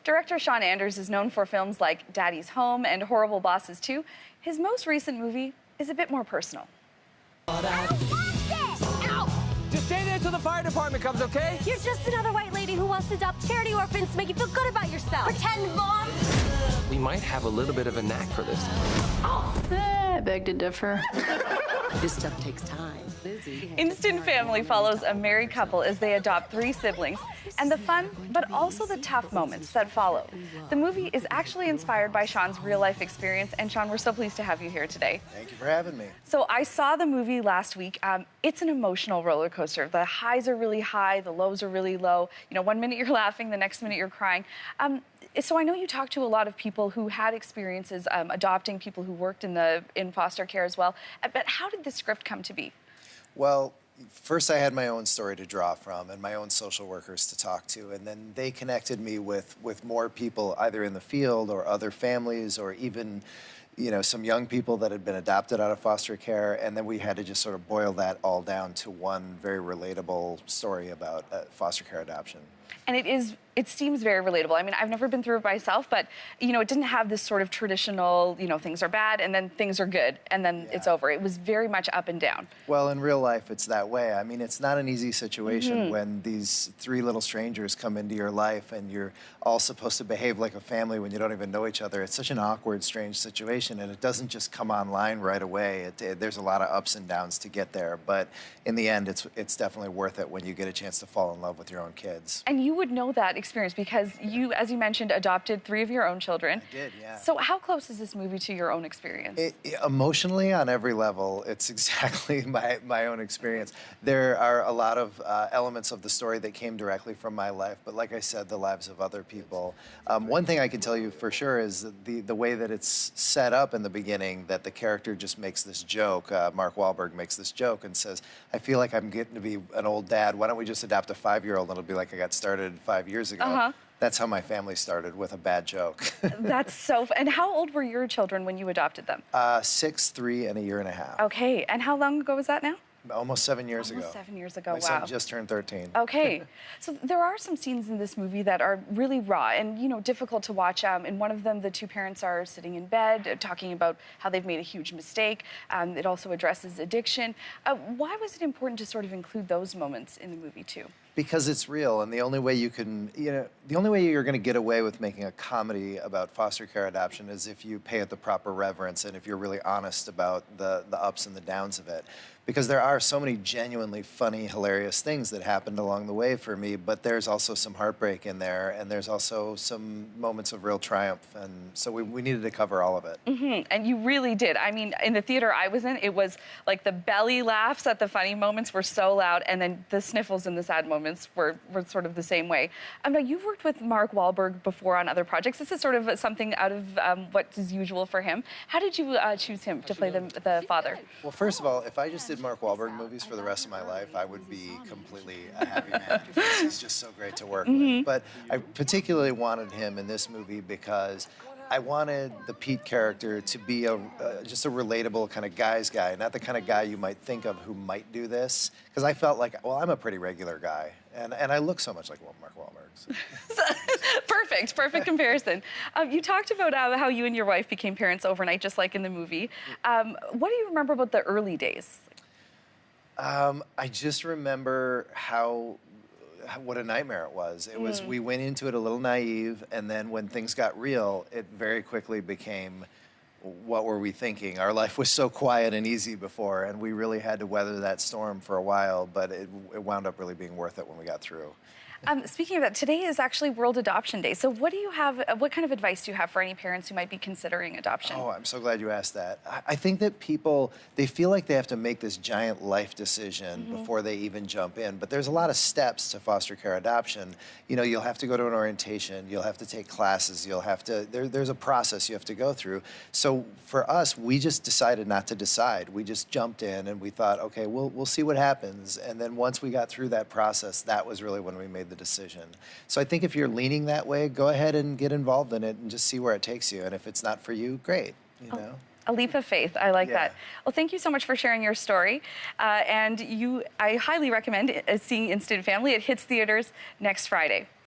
Director Sean Anders is known for films like Daddy's Home and Horrible Bosses 2. His most recent movie is a bit more personal. Just stay there till the fire department comes, okay? You're just another white lady who wants to adopt charity orphans to make you feel good about yourself. Pretend mom. We might have a little bit of a knack for this. I beg to differ. This stuff takes time. Instant Family follows a married couple as they adopt 3 siblings and the fun, but also the tough moments that follow. The movie is actually inspired by Sean's real-life experience, and Sean, we're so pleased to have you here today. Thank you for having me. So I saw the movie last week. It's an emotional roller coaster. The highs are really high, the lows are really low. You know, one minute you're laughing, the next minute you're crying. So I know you talked to a lot of people who had experiences adopting, people who worked in foster care as well. But how did the script come to be? Well, first I had my own story to draw from and my own social workers to talk to, and then they connected me with more people either in the field or other families or even, you know, some young people that had been adopted out of foster care, and then we had to just sort of boil that all down to one very relatable story about foster care adoption. And it seems very relatable. I mean, I've never been through it myself, but, you know, it didn't have this sort of traditional, you know, things are bad and then things are good and then it's over. It was very much up and down. Well, in real life, it's that way. I mean, it's not an easy situation when these 3 little strangers come into your life and you're all supposed to behave like a family when you don't even know each other. It's such an awkward, strange situation, and it doesn't just come online right away. There's a lot of ups and downs to get there, but in the end, it's definitely worth it when you get a chance to fall in love with your own kids. And you would know that experience because you, as you mentioned, adopted 3 of your own children. I did, yeah. So how close is this movie to your own experience? Emotionally, on every level, it's exactly my own experience. There are a lot of elements of the story that came directly from my life, but like I said, the lives of other people. One thing I can tell you for sure is the way that it's set up in the beginning, that the character just makes this joke. Mark Wahlberg makes this joke and says, I feel like I'm getting to be an old dad. Why don't we just adopt a 5-year-old and it'll be like I got started 5 years ago. That's how my family started, with a bad joke. That's so And how old were your children when you adopted them? 6, 3, and a year and a half. Okay, and how long ago was that now? Almost 7 years ago. Almost 7 years ago, My son just turned 13. Okay, so there are some scenes in this movie that are really raw and, you know, difficult to watch. In one of them, the 2 parents are sitting in bed talking about how they've made a huge mistake. It also addresses addiction. Why was it important to sort of include those moments in the movie too? Because it's real, and the only way you can, the only way you're going to get away with making a comedy about foster care adoption is if you pay it the proper reverence and if you're really honest about the ups and the downs of it. Because there are so many genuinely funny, hilarious things that happened along the way for me, but there's also some heartbreak in there, and there's also some moments of real triumph, and so we needed to cover all of it. And you really did. I mean, in the theater I was in, it was like the belly laughs at the funny moments were so loud, and then the sniffles in the sad moments were sort of the same way. Now, you've worked with Mark Wahlberg before on other projects. This is sort of something out of what is usual for him. How did you choose him to play the father? Well, first of all, if I just did Mark Wahlberg movies for the rest of my life, I would be completely a happy man, because he's just so great to work with. But I particularly wanted him in this movie because I wanted the Pete character to be just a relatable kind of guy's guy, not the kind of guy you might think of who might do this. Because I felt like, well, I'm a pretty regular guy, and I look so much like Mark Wahlberg. So. Perfect comparison. You talked about how you and your wife became parents overnight, just like in the movie. What do you remember about the early days? I just remember what a nightmare it was. It was, we went into it a little naive, and then when things got real, it very quickly became, what were we thinking? Our life was so quiet and easy before, and we really had to weather that storm for a while, but it wound up really being worth it when we got through. Speaking of that, today is actually World Adoption Day. So what do you have, what kind of advice do you have for any parents who might be considering adoption? Oh, I'm so glad you asked that. I think that people, they feel like they have to make this giant life decision before they even jump in. But there's a lot of steps to foster care adoption. You know, you'll have to go to an orientation, you'll have to take classes, you'll have to, there's a process you have to go through. So for us, we just decided not to decide. We just jumped in and we thought, okay, we'll see what happens. And then once we got through that process, that was really when we made the decision. So I think if you're leaning that way, go ahead and get involved in it and just see where it takes you. And if it's not for you, great, you know. A leap of faith. I like that. Well, thank you so much for sharing your story. I highly recommend seeing Instant Family. It hits theaters next Friday.